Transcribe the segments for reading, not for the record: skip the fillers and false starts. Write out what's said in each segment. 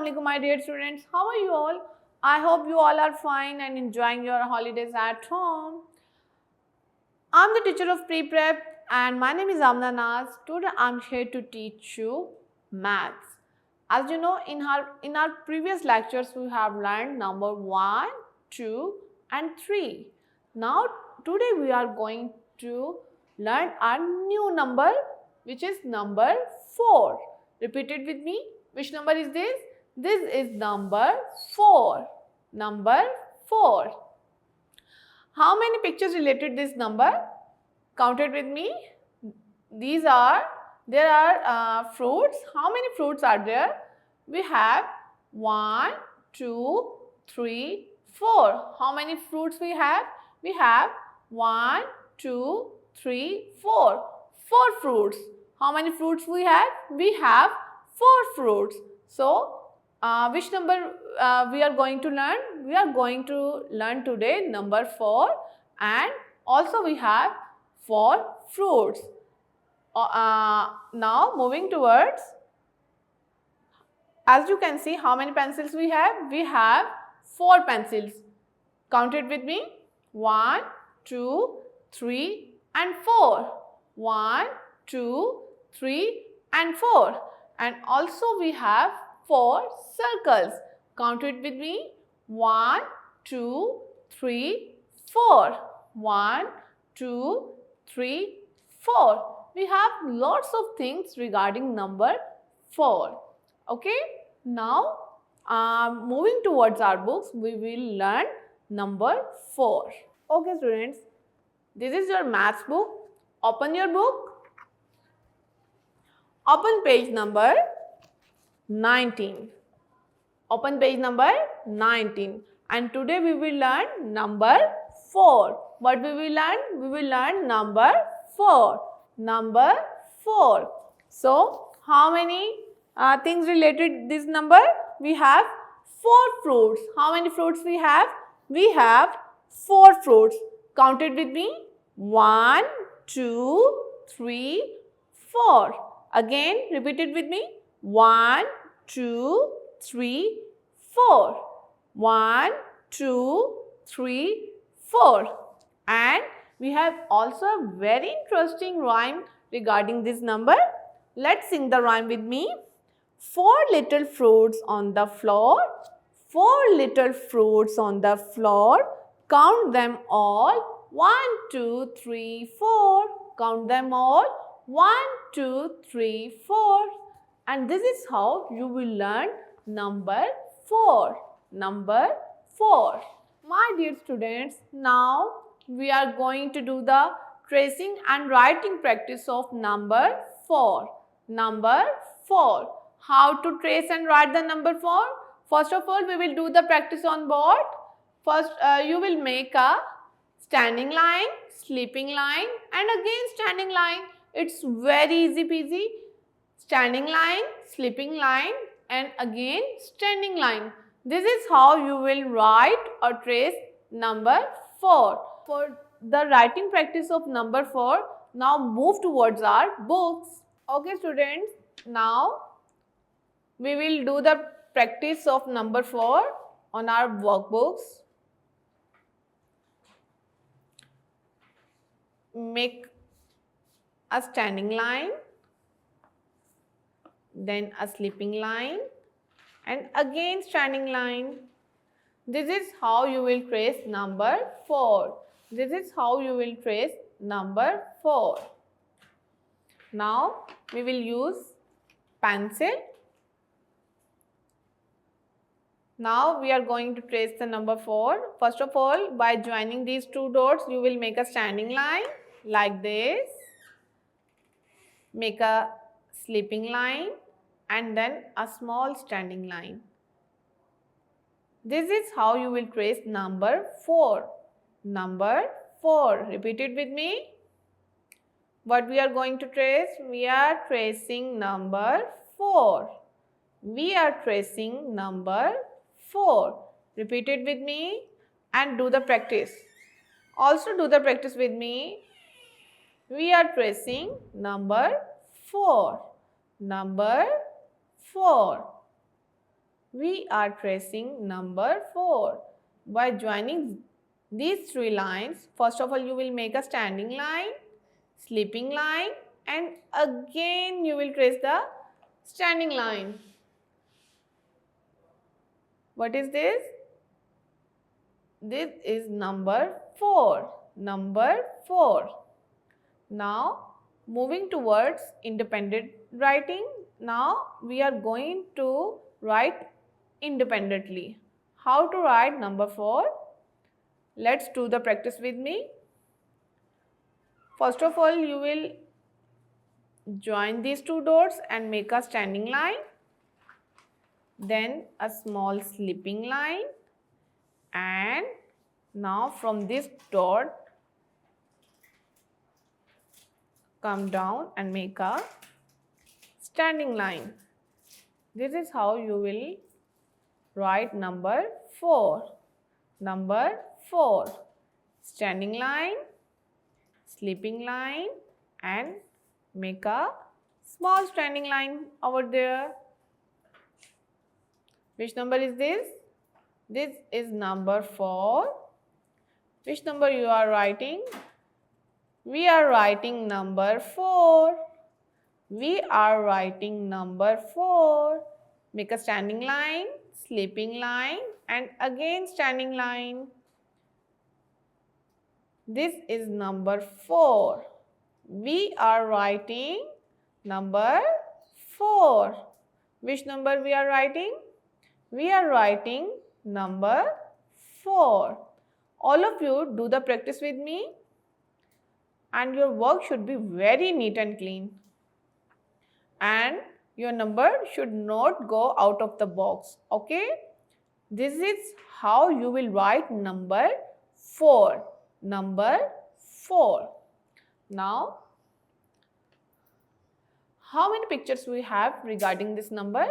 Assalamualaikum my dear students. How are you all? I hope you all are fine and enjoying your holidays at home. I'm the teacher of pre-prep and my name is Amna Naz. Today I'm here to teach you maths. As you know, in our previous lectures we have learned number 1, 2 and 3. Now today we are going to learn our new number, which is number 4. Repeat it with me. Which number is this? This is number 4. Number 4. How many pictures related this number? Count it with me. There are fruits. How many fruits are there? We have 1, 2, 3, 4. How many fruits we have? We have 1, 2, 3, 4. 4 fruits. How many fruits we have? We have 4 fruits. So, which number we are going to learn? We are going to learn today number 4 and also we have 4 fruits. Now moving towards, as you can see, how many pencils we have? We have 4 pencils. Count it with me. 1, 2, 3 and 4. 1, 2, 3 and 4. And also we have 4 circles. Count it with me. 1, 2, 3, 4. 1, 2, 3, 4. We have lots of things regarding number 4. Okay. Now, moving towards our books, we will learn number 4. Okay students, this is your maths book. Open your book. Open page number 19. Open page number 19. And today we will learn number 4. What we will learn? We will learn number 4. Number 4. So, how many things related this number? We have 4 fruits. How many fruits we have? We have 4 fruits. Count it with me. 1, 2, 3, 4. Again, repeat it with me. 1, 2, 3, 4. 1, 2, 3, 4. And we have also a very interesting rhyme regarding this number. Let's sing the rhyme with me. 4 little fruits on the floor. 4 little fruits on the floor. Count them all. 1, 2, 3, 4. Count them all. 1, 2, 3, 4. And this is how you will learn number 4. Number 4. My dear students, now we are going to do the tracing and writing practice of number 4. Number 4. How to trace and write the number 4? First of all, we will do the practice on board. First, you will make a standing line, sleeping line and again standing line. It's very easy peasy. Standing line, sleeping line and again standing line. This is how you will write or trace number 4. For the writing practice of number 4, now move towards our books. Okay students, now we will do the practice of number 4 on our workbooks. Make a standing line, then a sleeping line and again standing line. This is how you will trace number 4. This is how you will trace number 4. Now we will use pencil. Now we are going to trace the number 4. First of all, by joining these 2 dots, you will make a standing line like this. Make a sleeping line and then a small standing line. This is how you will trace number 4. Number 4. Repeat it with me. What we are going to trace? We are tracing number 4. We are tracing number 4. Repeat it with me and do the practice. Also do the practice with me. We are tracing number 4. Number 4. We are tracing number 4. By joining these 3 lines, first of all you will make a standing line, sleeping line, and again you will trace the standing line. What is this? This is number 4. Number 4. Now moving towards independent writing. Now we are going to write independently. How to write number 4? Let's do the practice with me. First of all, you will join these 2 dots and make a standing line, then a small sleeping line, and now from this dot come down and make a standing line. This is how you will write number 4. Number 4. Standing line, sleeping line, and make a small standing line over there. Which number is this? This is number 4. Which number you are writing? We are writing number 4. We are writing number 4. Make a standing line, sleeping line, and again standing line. This is number 4. We are writing number 4. Which number we are writing? We are writing number 4. All of you do the practice with me, and your work should be very neat and clean. And your number should not go out of the box. Okay? This is how you will write number 4. Number 4. Now, how many pictures we have regarding this number?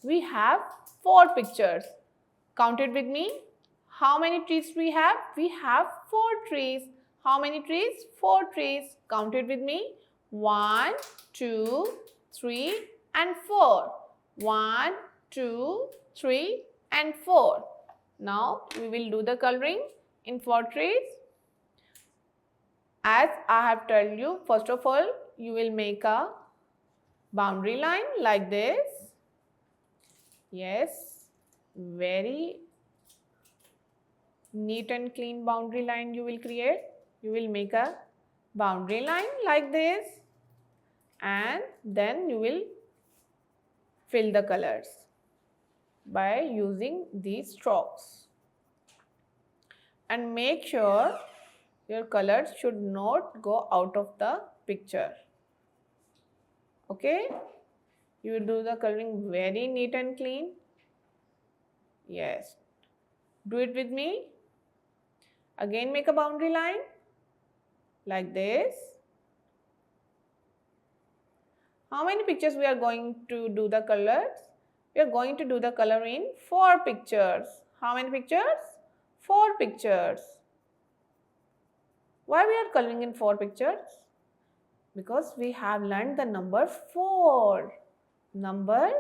We have 4 pictures. Count it with me. How many trees we have? We have 4 trees. How many trees? 4 trees. Count it with me. 1, 2, 3 and 4. 1, 2, 3 and 4. Now we will do the coloring in 4 trees. As I have told you, first of all you will make a boundary line like this. Yes, very neat and clean boundary line you will create. You will make a boundary line like this, and then you will fill the colors by using these strokes. And make sure your colors should not go out of the picture. Okay? You will do the coloring very neat and clean. Yes. Do it with me. Again make a boundary line like this. How many pictures we are going to do the colors? We are going to do the color in 4 pictures. How many pictures? 4 pictures. Why we are coloring in 4 pictures? Because we have learned the number 4. Number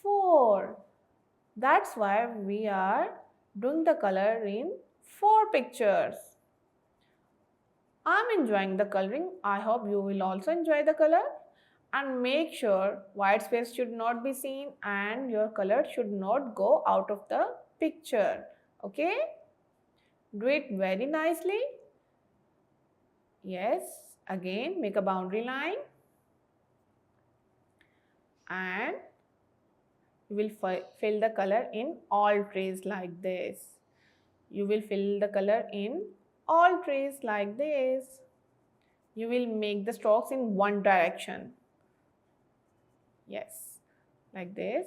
4. That's why we are doing the color in 4 pictures. I'm enjoying the coloring. I hope you will also enjoy the color. And make sure white space should not be seen and your color should not go out of the picture. Okay? Do it very nicely. Yes. Again, make a boundary line. And you will fill the color in all trees like this. You will fill the color in all trees like this. You will make the strokes in one direction. Yes, like this.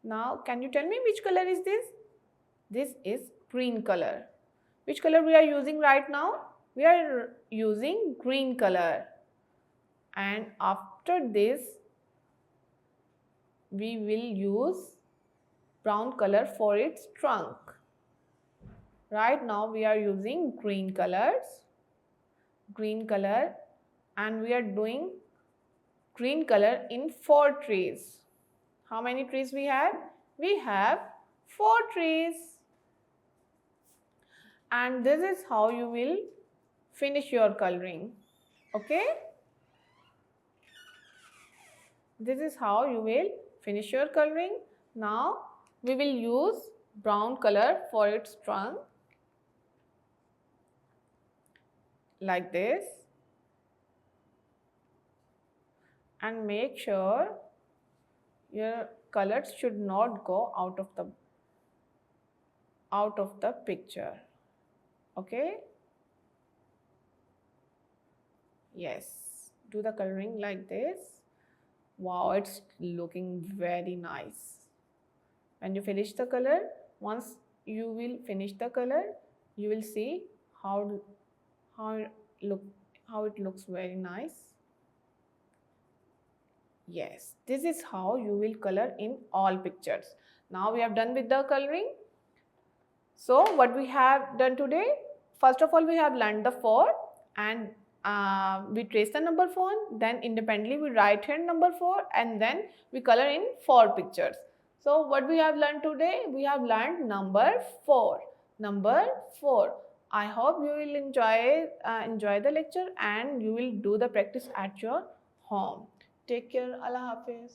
Now, can you tell me which color is this? This is green color. Which color we are using right now? We are using green color. And after this, we will use brown color for its trunk. Right now, we are using green color, and we are doing green color in 4 trees. How many trees we have? We have 4 trees. And this is how you will finish your coloring. Okay? This is how you will finish your coloring. Now we will use brown color for its trunk. Like this. And make sure your colors should not go out of the picture. Okay? Yes. Do the coloring like this. Wow, it's looking very nice. When you finish the color, once you will finish the color, you will see how it looks very nice. Yes, this is how you will color in all pictures. Now we have done with the coloring. So what we have done today? First of all, we have learned the 4 and we trace the number 4, then independently we write here number 4 and then we color in 4 pictures. So what we have learned today? We have learned number 4. Number 4. I hope you will enjoy the lecture and you will do the practice at your home. Take care. Allah Hafiz.